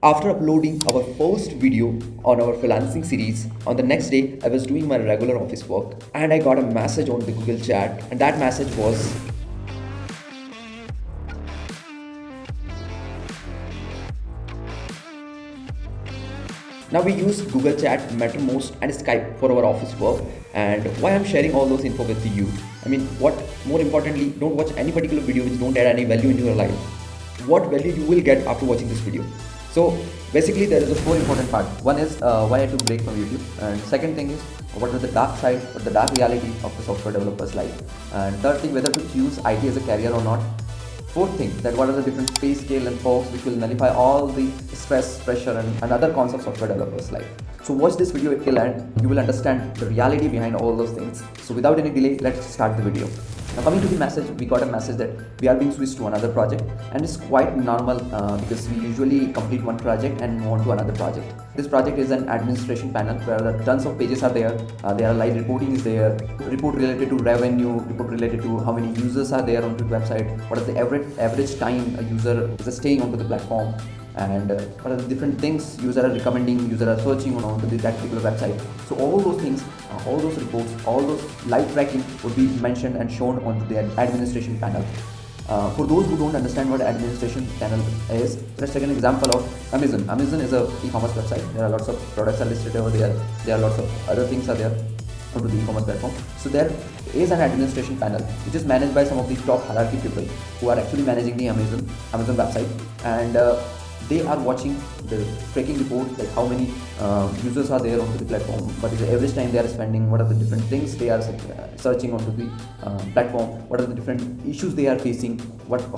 After uploading our first video on our freelancing series, on the next day I was doing my regular office work and I got a message on the Google chat, and that message was, now we use Google Chat, Mattermost and Skype for our office work. And why I'm sharing all those info with you? I mean, what more importantly, don't watch any particular video which don't add any value into your life. What value you will get after watching this video? So basically there is a four important part. One is why I took break from YouTube, and second thing is what was the dark side or the dark reality of the software developer's life, and third thing, whether to choose IT as a career or not. Fourth thing, that what are the different pay scale and perks which will nullify all the stress, pressure and other cons of software developers' life. So watch this video till end, you will understand the reality behind all those things. So without any delay, let's start the video. Now coming to the message, we got a message that we are being switched to another project, and it's quite normal because we usually complete one project and move on to another project. This project is an administration panel where the tons of pages are there. There are live reporting is there, report related to revenue, report related to how many users are there onto the website, what is the average time a user is staying onto the platform, and what are the different things user are recommending, user are searching on onto that particular website. So all those things, all those reports, all those live tracking would be mentioned and shown onto the administration panel. For those who don't understand what administration panel is, let's take an example of Amazon. Amazon is a e-commerce website. There are lots of products are listed over there. There are lots of other things are there onto the e-commerce platform. So there is an administration panel which is managed by some of the top hierarchy people who are actually managing the Amazon website, and they are watching the tracking report, like how many users are there onto the platform, what is the average time they are spending, what are the different things they are searching onto the platform, what are the different issues they are facing,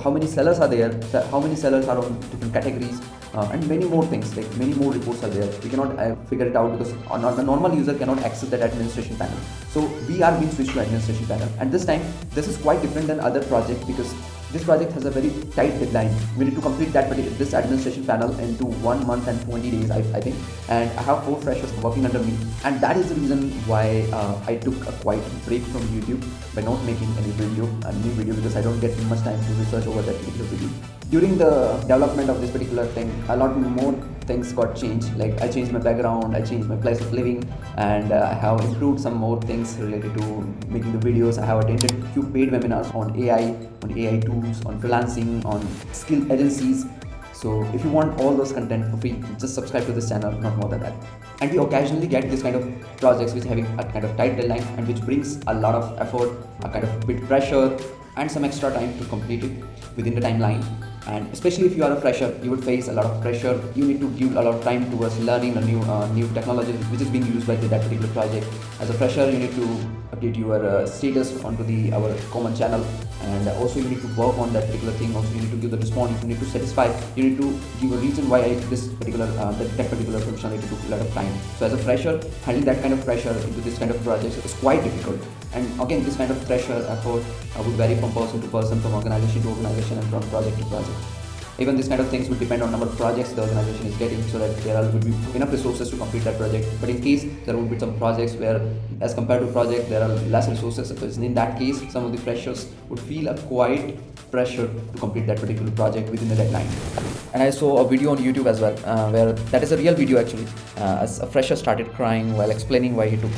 how many sellers are there, how many sellers are on different categories, and many more things, like many more reports are there. We cannot figure it out because the normal user cannot access that administration panel. So we are being switched to administration panel, and this time this is quite different than other projects because this project has a very tight deadline. We need to complete this administration panel into 1 month and 20 days, I think. And I have 4 freshers working under me, and that is the reason why I took a quite break from YouTube by not making any new video, because I don't get much time to research over that particular video. During the development of this particular thing, a lot more things got changed. Like I changed my background, I changed my place of living, and I have improved some more things related to making the videos. I have attended few paid webinars on AI tools, on freelancing, on skill agencies. So if you want all those content for free, just subscribe to this channel, not more than that. And we occasionally get this kind of projects which having a kind of tight deadline and which brings a lot of effort, a kind of bit pressure and some extra time to complete it within the timeline. And especially if you are a fresher, you will face a lot of pressure. You need to give a lot of time towards learning a new technology which is being used by that particular project. As a fresher, you need to update your status onto our common channel, and also you need to work on that particular thing. Also, you need to give the response. You need to satisfy. You need to give a reason why that particular functionality took a lot of time. So as a fresher, handling that kind of pressure into this kind of projects is quite difficult. And again, this kind of pressure effort would vary from person to person, from organization to organization, and from project to project. Even this kind of things would depend on number of projects the organization is getting, so that there will be enough resources to complete that project. But in case there would be some projects where, as compared to project, there are less resources, so in that case, some of the freshers would feel a quite pressure to complete that particular project within the deadline. And I saw a video on YouTube as well, where that is a real video actually. As a fresher started crying while explaining why he took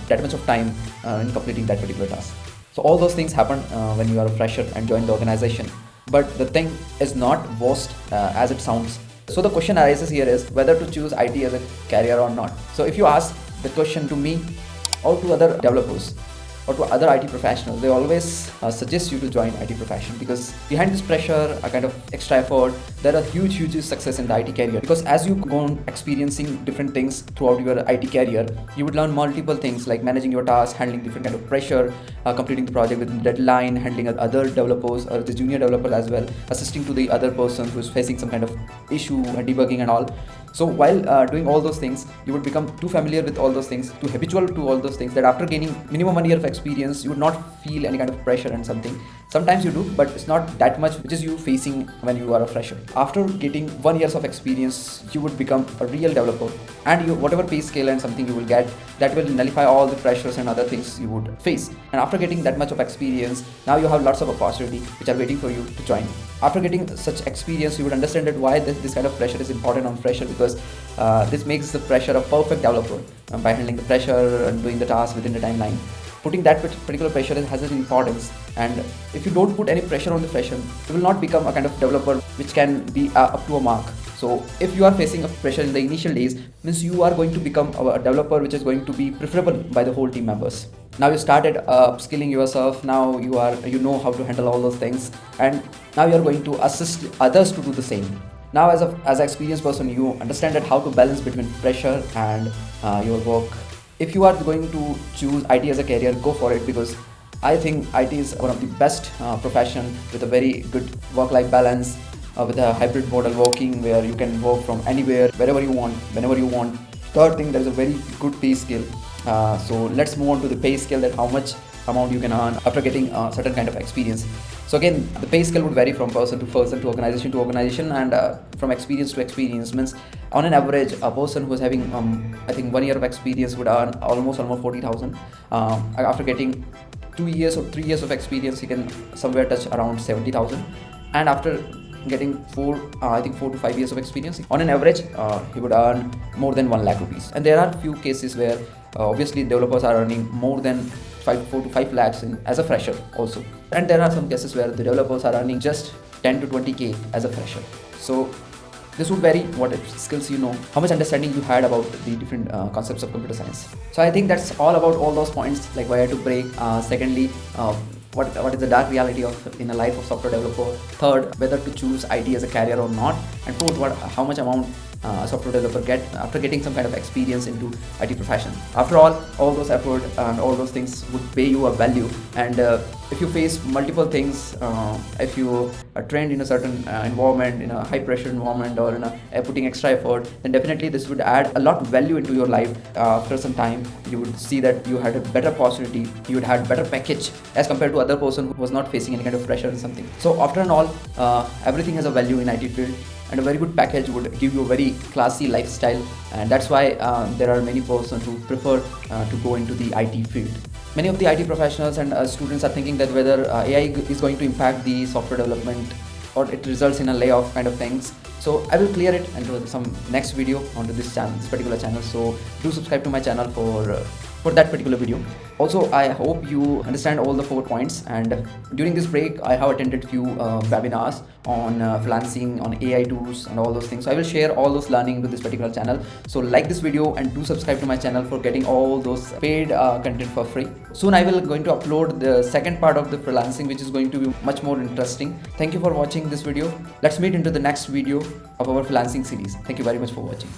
that much of time in completing that particular task. So all those things happen when you are a fresher and join the organization. But the thing is not worst as it sounds. So the question arises here is whether to choose IT as a career or not. So if you ask the question to me or to other developers or to other IT professionals, they always suggest you to join IT profession, because behind this pressure, a kind of extra effort, there are huge success in the IT career. Because as you go on experiencing different things throughout your IT career, you would learn multiple things like managing your tasks, handling different kind of pressure, completing the project within the deadline, handling other developers or the junior developer as well, assisting to the other person who is facing some kind of issue and debugging and all. So while doing all those things, you would become too familiar with all those things, too habitual to all those things, that after gaining minimum 1 year of experience, you would not feel any kind of pressure and something Sometimes you do, but it's not that much which is you facing when you are a fresher. After getting 1 years of experience, you would become a real developer, and you, whatever pay scale and something you will get, that will nullify all the pressures and other things you would face. And after getting that much of experience, now you have lots of opportunity which are waiting for you to join. After getting such experience, you would understand that why this kind of pressure is important on fresher, because this makes the fresher a perfect developer by handling the pressure and doing the task within the timeline. Putting that particular pressure has an importance, and if you don't put any pressure on the fresher, you will not become a kind of developer which can be up to a mark. So if you are facing a pressure in the initial days, means you are going to become a developer which is going to be preferable by the whole team members. Now you started upskilling yourself, now you know how to handle all those things, and now you are going to assist others to do the same. Now as an experienced person, you understand that how to balance between pressure and your work. If you are going to choose IT as a career, go for it, because I think IT is one of the best profession with a very good work-life balance, with a hybrid model working where you can work from anywhere, wherever you want, whenever you want. Third thing, there is a very good pay scale. So let's move on to the pay scale, that how much amount you can earn after getting a certain kind of experience. So again, the pay scale would vary from person to person, to organization, and from experience to experience. Means on an average, a person who is having I think 1 year of experience would earn almost 40,000. After getting 2 years or 3 years of experience, he can somewhere touch around 70,000. And after getting 4 to 5 years of experience, on an average he would earn more than 1 lakh rupees. And there are few cases where obviously developers are earning more than 4 to 5 lakhs as a fresher also. And there are some cases where the developers are earning just 10 to 20k as a fresher. So this would vary what skills you know, how much understanding you had about the different concepts of computer science. So I think that's all about all those points, like why to break. Secondly, what is the dark reality of in a life of software developer. Third, whether to choose IT as a career or not. And fourth, how much amount a software developer get after getting some kind of experience into IT profession. After all those effort and all those things would pay you a value. And if you face multiple things, if you are trained in a certain environment, in a high pressure environment, or in a putting extra effort, then definitely this would add a lot of value into your life. After some time, you would see that you had a better opportunity, you would have better package as compared to other person who was not facing any kind of pressure or something. So after and all, everything has a value in IT field, and a very good package would give you a very classy lifestyle. And that's why there are many persons who prefer to go into the IT field. Many of the IT professionals and students are thinking that whether AI is going to impact the software development, or it results in a layoff kind of things. So I will clear it into some next video onto this channel, this particular channel. So do subscribe to my channel for that particular video. Also, I hope you understand all the 4 points. And during this break, I have attended few webinars on freelancing, on AI tools, and all those things. So I will share all those learning to this particular channel. So like this video and do subscribe to my channel for getting all those paid content for free. Soon I will going to upload the second part of the freelancing, which is going to be much more interesting. Thank you for watching this video. Let's meet into the next video of our freelancing series. Thank you very much for watching.